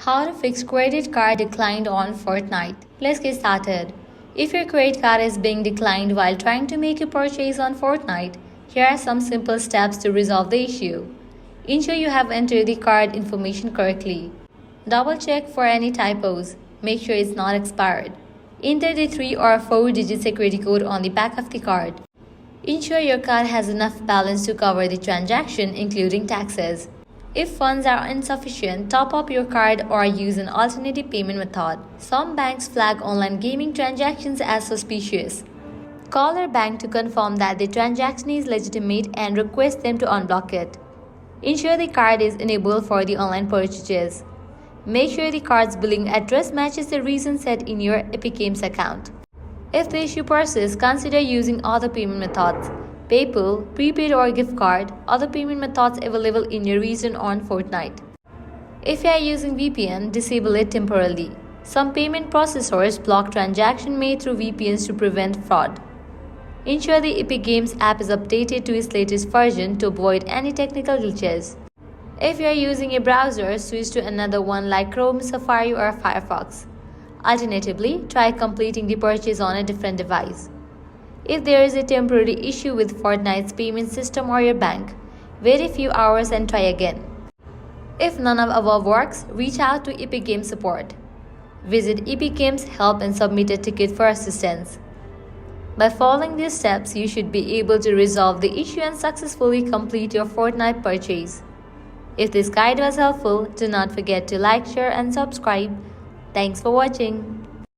How to fix credit card declined on Fortnite. Let's get started. If your credit card is being declined while trying to make a purchase on Fortnite, here are some simple steps to resolve the issue. Ensure you have entered the card information correctly. Double check for any typos. Make sure it's not expired. Enter the 3 or 4-digit security code on the back of the card. Ensure your card has enough balance to cover the transaction, including taxes. If funds are insufficient, top up your card or use an alternative payment method. Some banks flag online gaming transactions as suspicious. Call your bank to confirm that the transaction is legitimate and request them to unblock it. Ensure the card is enabled for the online purchases. Make sure the card's billing address matches the reason set in your Epic Games account. If the issue persists, consider using other payment methods. PayPal, prepaid or gift card, other payment methods available in your region on Fortnite. If you are using VPN, disable it temporarily. Some payment processors block transactions made through VPNs to prevent fraud. Ensure the Epic Games app is updated to its latest version to avoid any technical glitches. If you are using a browser, switch to another one like Chrome, Safari or Firefox. Alternatively, try completing the purchase on a different device. If there is a temporary issue with Fortnite's payment system or your bank, wait a few hours and try again. If none of above works, reach out to Epic Games support. Visit Epic Games Help and submit a ticket for assistance. By following these steps, you should be able to resolve the issue and successfully complete your Fortnite purchase. If this guide was helpful, do not forget to like, share and subscribe. Thanks for watching.